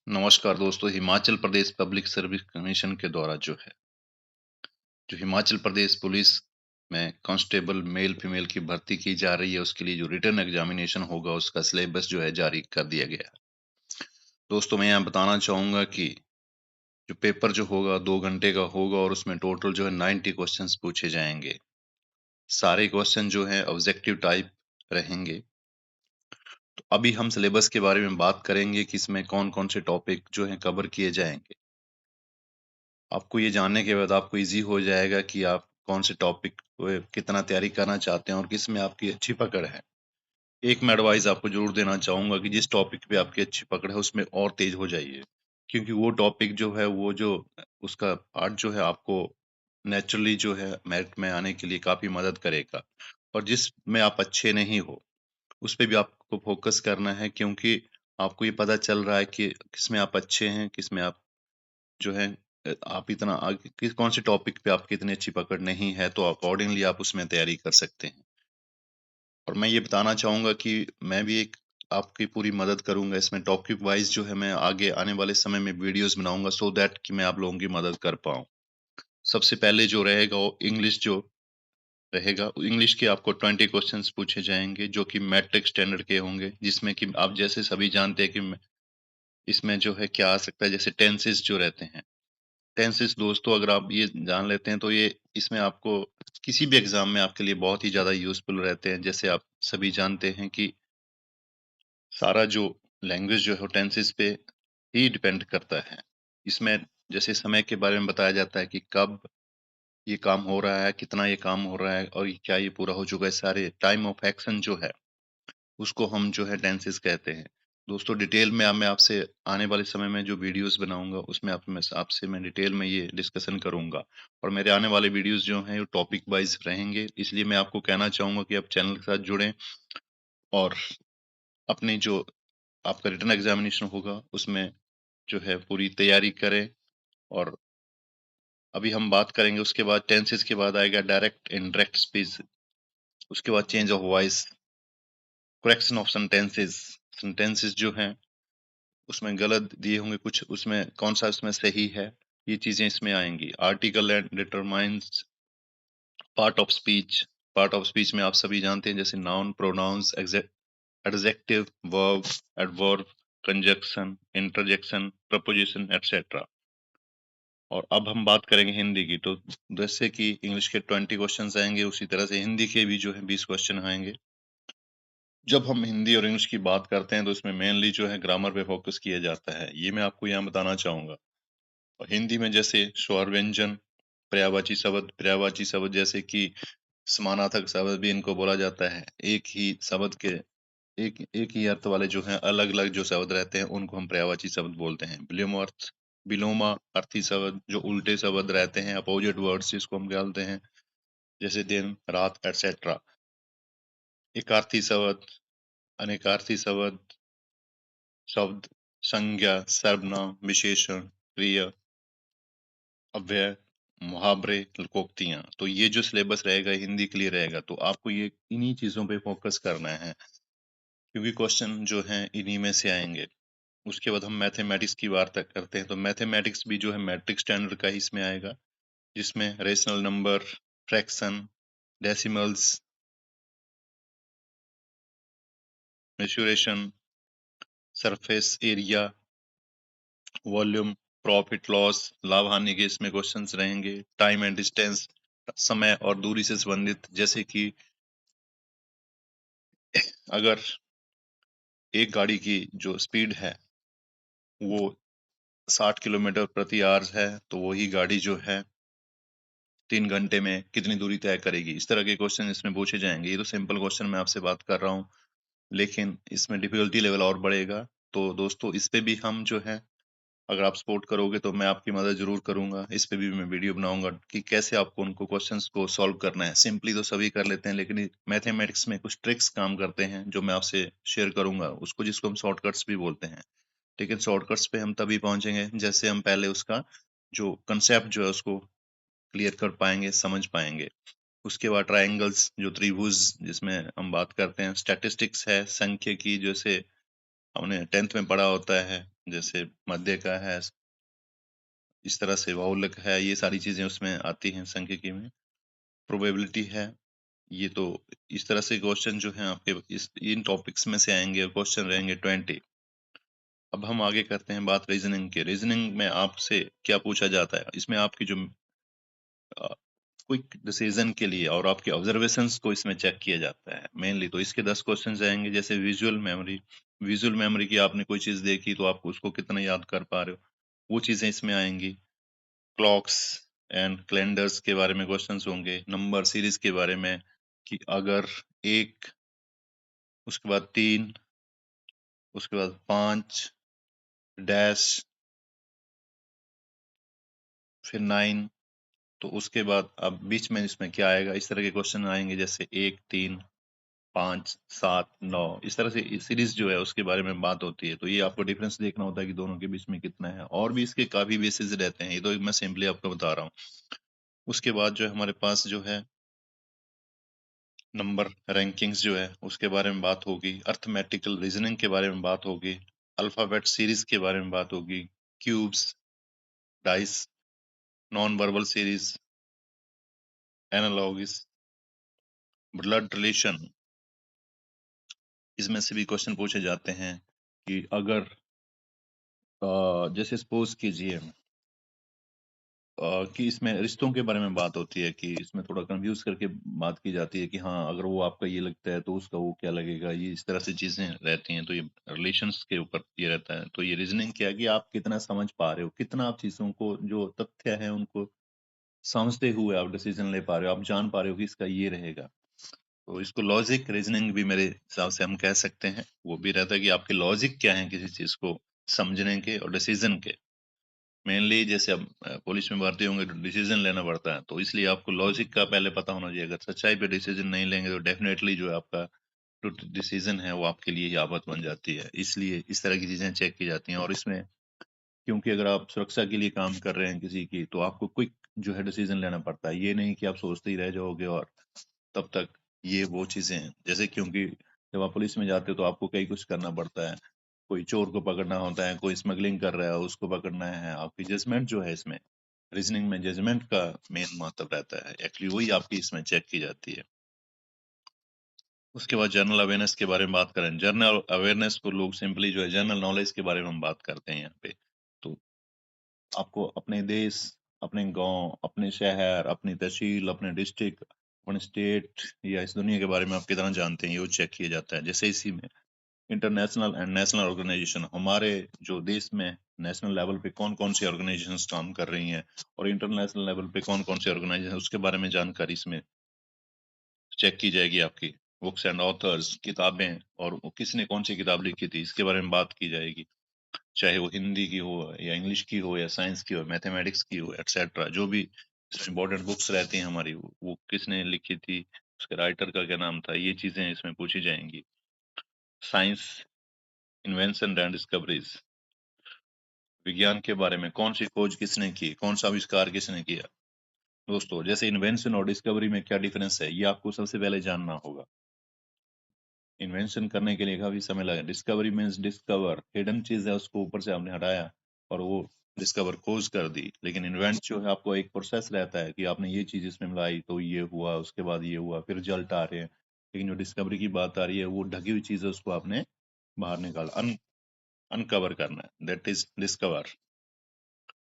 नमस्कार दोस्तों, Himachal Pradesh public service commission के द्वारा जो हिमाचल प्रदेश पुलिस में कांस्टेबल मेल फीमेल की भर्ती की जा रही है, उसके लिए जो रिटन एग्जामिनेशन होगा, उसका सिलेबस जो है जारी कर दिया गया है। दोस्तों, मैं यहाँ बताना चाहूँगा कि जो पेपर जो होगा 2 घंटे का होगा और उसमें टोटल जो है 90 क्वेश्चंस पूछे जाएँगे। सारे क्वेश्चन जो हैं ऑब्जेक्टिव टाइप रहेंगे। तो अभी हम सिलेबस के बारे में बात करेंगे कि इसमें कौन-कौन से टॉपिक जो हैं कवर किए जाएँगे। आपको ये जानने के बाद आपको ईज़ी हो जाएगा कि आप कौन से टॉपिक पे कितना तैयारी करना चाहते हैं और किसमें आपकी अच्छी पकड़ है। एक मैं एडवाइस आपको ज़रूर देना चाहूँगा कि जिस टॉपिक पे आपकी अच्छी पकड़ है, उसमें और तेज़ हो जाइए। क्योंकि वो टॉपिक जो है, वो जो उसका पार्ट जो है, आपको नेचुरली जो है मेरिट में आने के लिए काफ़ी मदद करेगा। और जिसमें आप अच्छे नहीं हो, उस पे भी आपको फ़ोकस करना है, क्योंकि आपको ये पता चल रहा है कि किसमें आप अच्छे हैं, किसमें आप जो है आप इतना आगे किस कौन से टॉपिक पे आपकी इतनी अच्छी पकड़ नहीं है, तो अकॉर्डिंगली आप उसमें तैयारी कर सकते हैं। और मैं ये बताना चाहूँगा कि मैं भी एक आपकी पूरी मदद करूँगा इसमें, टॉपिक वाइज़ जो है मैं आगे आने वाले समय में वीडियोज़ बनाऊँगा, सो दैट कि मैं आप लोगों की मदद कर पाऊँ। सबसे पहले जो रहेगा वो इंग्लिश जो रहेगा, इंग्लिश के आपको 20 क्वेश्चन्स पूछे जाएँगे, जो कि मैट्रिक स्टैंडर्ड के होंगे, जिसमें कि आप जैसे सभी जानते हैं कि इसमें जो है क्या आ सकता है, जैसे टेंसेस जो रहते हैं। टेंसेस दोस्तों, अगर आप ये जान लेते हैं, तो ये इसमें आपको किसी भी एग्ज़ाम में आपके लिए बहुत ही ज़्यादा यूज़फुल रहते हैं। जैसे आप सभी जानते हैं कि सारा जो लैंग्वेज जो है वो टेंसेस पे ही डिपेंड करता है। इसमें जैसे समय के बारे में बताया जाता है कि कब ये काम हो रहा है, कितना ये काम हो रहा है और ये क्या ये पूरा हो चुका है, सारे टाइम ऑफ एक्शन जो है, उसको हम जो है टेंसेस कहते हैं। दोस्तों, डिटेल में अब मैं आपसे आने वाले समय में जो वीडियोज़ बनाऊँगा, उसमें आपसे मैं डिटेल में ये डिस्कशन करूँगा। और मेरे आने वाले वीडियोज़ जो हैं, वो टॉपिक वाइज़ रहेंगे, इसलिए मैं आपको कहना चाहूँगा कि आप चैनल के साथ जुड़ें और अपनी जो आपका रिटन एग्ज़ामिनेशन होगा, उसमें जो है पूरी तैयारी करें। और अभी हम बात करेंगे, उसके बाद टेंसेस के बाद आएगा डायरेक्ट इनडायरेक्ट स्पीच, उसके बाद change of voice, correction of sentences. Sentences जो हैं उसमें गलत दिए होंगे कुछ, उसमें कौन-सा उसमें सही है, ये चीज़ें इसमें आएँगी। Article and determines part of speech में आप सभी जानते हैं, जैसे noun, pronouns, adjective, verb, adverb, conjunction, interjection, preposition etcetera. और अब हम बात करेंगे हिंदी की, तो जैसे कि इंग्लिश के 20 क्वेश्चंस आएँगे, उसी तरह से हिंदी के भी जो है 20 क्वेश्चन आएँगे। जब हम हिंदी और इंग्लिश की बात करते हैं, तो इसमें मेनली जो है ग्रामर पे फोकस किया जाता है। ये मैं आपको यहाँ बताना चाहूँगा। और हिंदी में जैसे स्वर व्यंजन, पर्यायवाची शब्द जैसे कि समानार्थक शब्द भी इनको बोला जाता है। एक ही शब्द के एक ही अर्थ वाले जो हैं, अलग-अलग जो शब्द रहते हैं, उनको हम पर्यायवाची शब्द बोलते हैं। विलोमार्थी शब्द, जो उल्टे शब्द रहते हैं, अपोजिट वर्ड्स जिसको हम बोलते हैं, जैसे दिन, रात एटसेट्रा। एकार्थी शब्द, अनेकार्थी शब्द, संज्ञा, सर्वनाम, विशेषण, क्रिया, अव्यय, मुहावरे, लोकोक्तियाँ। तो ये जो सिलेबस रहेगा हिंदी के लिए रहेगा, तो आपको ये इन्हीं चीज़ों पे फ़ोकस करना है, क्योंकि क्वेश्चन जो हैं इन्हीं में से आएँगे। उसके बाद हम मैथमेटिक्स की बात करते हैं, तो मैथमेटिक्स भी जो है मैट्रिक स्टैंडर्ड का ही इसमें आएगा, जिसमें rational number, fraction, decimals, mensuration, surface area, volume, profit loss, लाभ हानि के इसमें क्वेश्चंस रहेंगे। टाइम एंड डिस्टेंस, समय और दूरी से संबंधित, जैसे कि अगर एक गाड़ी की जो स्पीड है वो 60 किलोमीटर प्रति आवर्स है, तो वही गाड़ी जो है 3 घंटे में कितनी दूरी तय करेगी। इस तरह के क्वेश्चन इसमें पूछे जाएँगे। ये तो सिंपल क्वेश्चन मैं आपसे बात कर रहा हूँ, लेकिन इसमें डिफ़िकल्टी लेवल और बढ़ेगा। तो दोस्तों, इस पे भी हम जो है, अगर आप सपोर्ट करोगे तो मैं आपकी मदद ज़रूर करूँगा। इस पे भी मैं वीडियो बनाऊँगा कि कैसे आपको उनको क्वेश्चंस को सॉल्व करना है। सिंपली तो सभी कर लेते हैं, लेकिन मैथमेटिक्स में कुछ ट्रिक्स काम करते हैं, जो मैं आपसे शेयर करूँगा, उसको जिसको हम शॉर्टकट्स भी बोलते हैं। लेकिन शॉर्टकट्स पे हम तभी पहुँचेंगे, जैसे हम पहले उसका जो कांसेप्ट जो है उसको क्लियर कर पाएँगे, समझ पाएँगे। उसके बाद ट्रायंगल्स, जो त्रिभुज जिसमें हम बात करते हैं, स्टैटिस्टिक्स है, सांख्यिकी, जैसे हमने 10th में पढ़ा होता है, जैसे मध्य का है, इस तरह से बहुलक है, ये सारी चीज़ें उसमें आती हैं सांख्यिकी में। प्रोबेबिलिटी है, ये तो इस तरह से क्वेश्चन जो हैं आपके इस इन टॉपिक्स में से आएँगे और क्वेश्चन रहेंगे 20। अब हम आगे करते हैं बात रीजनिंग की। रीजनिंग में आपसे क्या पूछा जाता है? इसमें आपकी जो क्विक डिसीजन के लिए और आपके ऑब्जर्वेशंस को इसमें चेक किया जाता है मेनली। तो इसके 10 क्वेश्चंस आएंगे, जैसे विजुअल मेमोरी। विजुअल मेमोरी की आपने कोई चीज देखी तो आप उसको कितना याद कर पा रहे हो, वो चीजें इसमें आएंगी। क्लॉक्स एंड कैलेंडर्स के बारे में क्वेश्चंस होंगे। नंबर सीरीज के बारे में कि अगर एक, उसके बाद 3, उसके बाद 5 डैश, फिर 9, तो उसके बाद अब बीच में इसमें क्या आएगा, इस तरह के क्वेश्चन आएंगे, जैसे 1, 3, 5, 7, 9, इस तरह से सीरीज जो है उसके बारे में बात होती है। तो ये आपको डिफरेंस देखना होता है कि दोनों के बीच में कितना है, और भी इसके काफी बेसिस रहते हैं, ये तो मैं सिंपली आपको बता रहा हूँ। उसके बाद जो है हमारे पास जो है नंबर रैंकिंग्स जो है उसके बारे में बात होगी। अर्थमेटिकल रीजनिंग के बारे में बात होगी। अल्फाबेट सीरीज के बारे में बात होगी। Cubes, dice, non verbal series, analogies, blood relation, इसमें से भी क्वेश्चन पूछे जाते हैं कि अगर जैसे सपोज कीजिए कि इसमें रिश्तों के बारे में बात होती है, कि इसमें थोड़ा कंफ्यूज करके बात की जाती है कि हाँ अगर वो आपका ये लगता है तो उसका वो क्या लगेगा, ये इस तरह से चीजें रहती हैं। तो ये रिलेशंस के ऊपर ये रहता है। तो ये रीजनिंग क्या है कि आप कितना समझ पा रहे हो, कितना आप चीजों को जो तथ्य है उनको समझते हुए आप डिसीजन ले पा रहे हो, आप जान पा रहे हो कि इसका ये रहेगा। तो इसको लॉजिक रीजनिंग भी मेरे हिसाब से हम कह सकते हैं। वो भी रहता है कि आपके लॉजिक क्या है किसी चीज को समझने के और डिसीजन के। मेनली जैसे अब पुलिस में भर्ती होंगे तो डिसीजन लेना पड़ता है, तो इसलिए आपको लॉजिक का पहले पता होना चाहिए। अगर सच्चाई पे डिसीजन नहीं लेंगे तो डेफिनेटली जो है आपका जो डिसीजन है वो आपके लिए ही आफत बन जाती है। इसलिए इस तरह की चीजें चेक की जाती हैं। और इसमें क्योंकि अगर आप सुरक्षा के लिए काम कर रहे हैं किसी की, तो आपको क्विक जो है डिसीजन लेना पड़ता है। ये नहीं कि आप सोचते ही रह जाओगे और तब तक ये वो चीजें हैं। जैसे क्योंकि जब आप पुलिस में जाते हो तो आपको कई कुछ करना पड़ता है। कोई चोर को पकड़ना होता है, कोई स्मगलिंग कर रहा है उसको पकड़ना है। आपकी जजमेंट जो है इसमें रीजनिंग में जजमेंट का मेन महत्व रहता है, एक्चुअली वही आपकी इसमें चेक की जाती है। उसके बाद जनरल अवेयरनेस के बारे में बात करें। जनरल अवेयरनेस को लोग सिंपली जो है जनरल नॉलेज के बारे में हम बात करते हैं यहाँ पे। तो आपको अपने देश, अपने गांव, अपने शहर, अपनी तहसील, अपने डिस्ट्रिक्ट, अपने स्टेट या इस दुनिया के बारे में आप कितना जानते हैं, ये चेक किया जाता है। जैसे इसी में इंटरनेशनल एंड नेशनल ऑर्गेनाइजेशन, हमारे जो देश में नेशनल लेवल पे कौन कौन सी ऑर्गेनाइजेशंस काम कर रही हैं और इंटरनेशनल लेवल पे कौन कौन सी ऑर्गेनाइजेशन, उसके बारे में जानकारी इसमें चेक की जाएगी। आपकी बुक्स एंड ऑथर्स, किताबें, और वो किसने कौन सी किताब लिखी थी इसके बारे में बात की जाएगी। चाहे वो हिंदी की हो या इंग्लिश की हो या साइंस की हो, मैथमेटिक्स की हो, एटसेट्रा, जो भी इम्पोर्टेंट बुक्स रहती हैं हमारी, वो किसने लिखी थी, उसके राइटर का क्या नाम था, ये चीजें इसमें पूछी जाएंगी। साइंस, इन्वेंशन एंड डिस्कवरीज, विज्ञान के बारे में कौन सी खोज किसने की, कौन सा आविष्कार किसने किया। दोस्तों जैसे इन्वेंशन और डिस्कवरी में क्या डिफरेंस है, ये आपको सबसे पहले जानना होगा। इन्वेंशन करने के लिए काफी समय लगा। डिस्कवरी मीन्स डिस्कवर, हिडन चीज है उसको ऊपर से आपने हटाया और वो डिस्कवर, खोज कर दी। लेकिन इन्वेंट जो है आपको एक प्रोसेस रहता है कि आपने ये चीज इसमें मिलाई तो ये हुआ, उसके बाद ये हुआ, फिर रिजल्ट आ रहे हैं। लेकिन जो डिस्कवरी की बात आ रही है वो ढकी हुई चीज है, उसको आपने बाहर निकाला, अनकवर करना है, दैट इज डिस्कवर।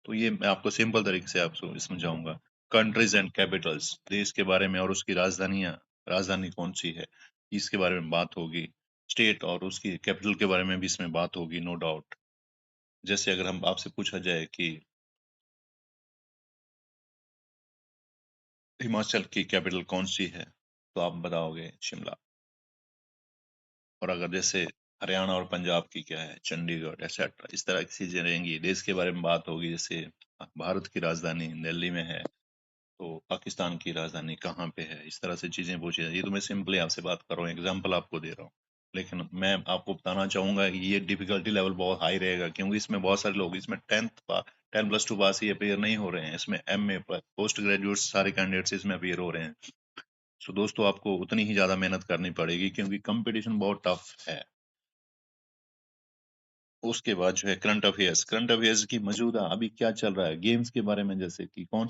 तो ये मैं आपको सिंपल तरीके से आपको समझाऊंगा। कंट्रीज एंड कैपिटल्स, देश के बारे में और उसकी राजधानियां, राजधानी कौन सी है इसके बारे में बात होगी। स्टेट और उसकी कैपिटल के बारे में भी इसमें बात होगी, नो डाउट। जैसे अगर हम आपसे पूछा जाए कि हिमाचल की कैपिटल कौन सी है, तो आप बताओगे शिमला। और अगर जैसे हरियाणा और पंजाब की क्या है, चंडीगढ़, एक्सेट्रा, इस तरह की चीजें रहेंगी। देश के बारे में बात होगी, जैसे भारत की राजधानी दिल्ली में है, तो पाकिस्तान की राजधानी कहाँ पे है, इस तरह से चीजें पूछी जाती है। ये तो मैं सिंपली आपसे बात कर रहा हूँ, एग्जांपल आपको दे रहा हूँ। लेकिन मैं आपको बताना चाहूंगा कि ये डिफिकल्टी लेवल बहुत हाई रहेगा, क्योंकि इसमें बहुत सारे लोग इसमें 10+2 पास ही अपेयर नहीं हो रहे हैं। इसमें MA पोस्ट ग्रेजुएट सारे कैंडिडेट्स इसमें अपेयर हो रहे हैं। सो दोस्तों आपको उतनी ही ज्यादा मेहनत करनी पड़ेगी, क्योंकि कंपटीशन बहुत टफ है। उसके बाद जो है करंट अफेयर्स की मौजूदा अभी क्या चल रहा है, गेम्स के बारे में, जैसे कि कौन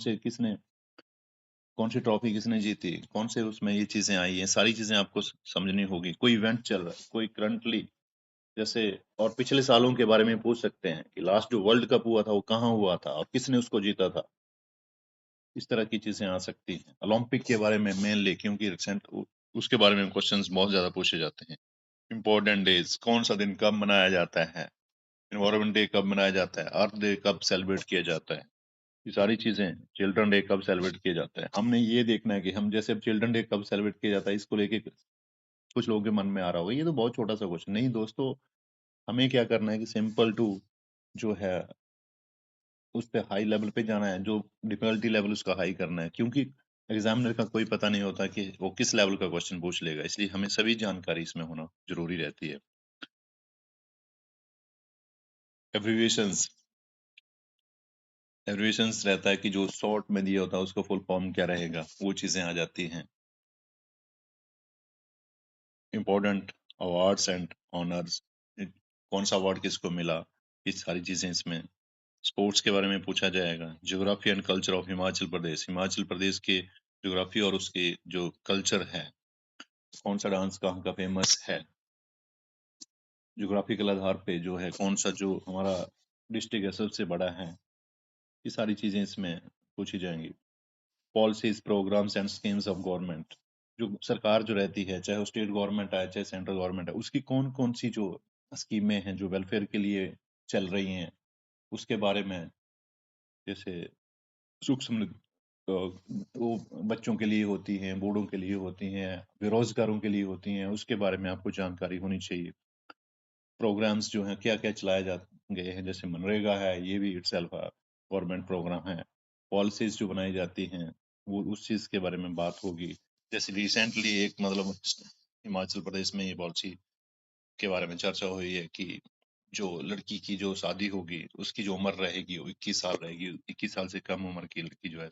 सी ट्रॉफी किसने जीती, कौन से उसमें ये चीजें आई हैं, सारी चीजें आपको समझनी होगी। कोई इवेंट चल रहा है, कोई करंटली जैसे, और पिछले सालों के बारे में पूछ सकते हैं कि लास्ट जो वर्ल्ड कप हुआ था वो कहाँ हुआ था और किसने उसको जीता था। इस तरह की चीजें आ सकती हैं। ओलंपिक के बारे में मेनली, क्योंकि रिसेंट उसके बारे में क्वेश्चंस बहुत ज्यादा पूछे जाते हैं। इंपॉर्टेंट डेज, कौन सा दिन कब मनाया जाता है, एनवायरमेंट डे कब मनाया जाता है, अर्थ डे कब सेलिब्रेट किया जाता है, ये सारी चीजें। चिल्ड्रन डे कब सेलिब्रेट किया जाता है, हमने ये देखना है कि हम जैसे अब चिल्ड्रन डे कब सेलिब्रेट किया जाता है, इसको लेके कुछ लोगों के मन में आ रहा होगा ये तो बहुत छोटा सा क्वेश्चन। नहीं दोस्तों, हमें क्या करना है कि सिंपल टू जो है उस पे हाई लेवल पे जाना है, जो डिफिकल्टी लेवल उसका हाई करना है, क्योंकि एग्जामिनर का कोई पता नहीं होता कि वो किस लेवल का क्वेश्चन पूछ लेगा, इसलिए हमें सभी जानकारी इसमें होना जरूरी रहती है। एब्रिविएशंस एब्रिविएशंस रहता है कि जो शॉर्ट में दिया होता है उसका फुल फॉर्म क्या रहेगा, वो चीजें आ जाती हैं। इम्पोर्टेंट अवार्ड्स एंड ऑनर्स, कौन सा अवार्ड किसको मिला, ये सारी चीजें इसमें। स्पोर्ट्स के बारे में पूछा जाएगा। Geography and culture of Himachal Pradesh के ज्योग्राफी और उसके जो कल्चर है, कौन सा डांस कहाँ का फेमस है, ज्योग्राफिकल आधार पे जो है कौन सा जो हमारा डिस्ट्रिक्ट है सबसे बड़ा है, ये सारी चीजें इसमें पूछी जाएंगी। Policies, programs and schemes of government, जो सरकार जो रहती है, चाहे वो स्टेट गवर्नमेंट है चाहे सेंट्रल गवर्नमेंट है, उसकी कौन कौन सी जो स्कीमें हैं जो वेलफेयर के लिए चल रही हैं, उसके बारे में। जैसे सूक्ष्म वो बच्चों के लिए होती हैं, बूढ़ों के लिए होती हैं, बेरोजगारों के लिए होती हैं, उसके बारे में आपको जानकारी होनी चाहिए। प्रोग्राम्स जो हैं क्या क्या चलाए जा गए हैं, जैसे मनरेगा है, ये भी इटसेल्फ गवर्नमेंट प्रोग्राम है। पॉलिसीज जो बनाई जाती हैं वो उस चीज के बारे में बात होगी। जैसे रिसेंटली एक मतलब हिमाचल प्रदेश में ये पॉलिसी के बारे में चर्चा हुई है कि जो लड़की की जो शादी होगी उसकी जो उम्र रहेगी वो 21 साल रहेगी, 21 साल से कम उम्र की लड़की जो है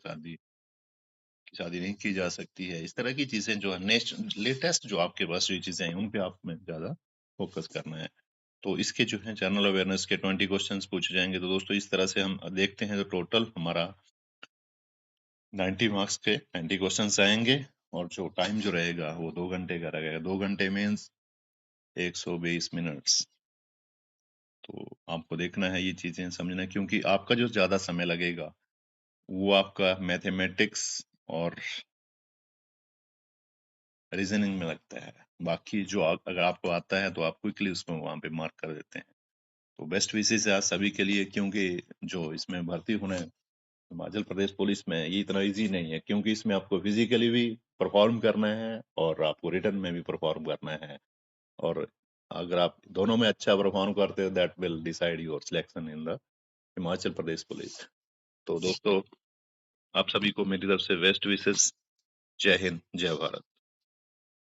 शादी नहीं की जा सकती है। इस तरह की चीजें जो है नेक्स्ट लेटेस्ट जो आपके पास जो चीजें हैं उन पे आप में ज्यादा फोकस करना है। तो इसके जो है जनरल अवेयरनेस के 20 क्वेश्चंस पूछे जाएंगे। तो दोस्तों इस तरह से हम देखते हैं तो टोटल हमारा 90 मार्क्स के 90 क्वेश्चंस आएंगे, और जो टाइम जो रहेगा वो 2 घंटे का रहेगा। 2 घंटे मीन्स 120 मिनट्स। तो आपको देखना है ये चीजें समझना है, क्योंकि आपका जो ज्यादा समय लगेगा वो आपका मैथमेटिक्स और रीजनिंग में लगता है। बाकी जो अगर आपको आता है तो आप क्विकली उसको वहां पे मार्क कर देते हैं। तो बेस्ट विशेष है आज सभी के लिए, क्योंकि जो इसमें भर्ती होने हिमाचल प्रदेश पुलिस में ये इतना इजी नहीं है, क्योंकि इसमें आपको फिजिकली भी परफॉर्म करना है और आपको रिटर्न में भी परफॉर्म करना है। और अगर आप दोनों में अच्छा परफॉर्म करते हो that will decide your selection in the Himachal Pradesh police. तो दोस्तों आप सभी को मेरी तरफ से बेस्ट विशेष। जय हिंद, जय भारत।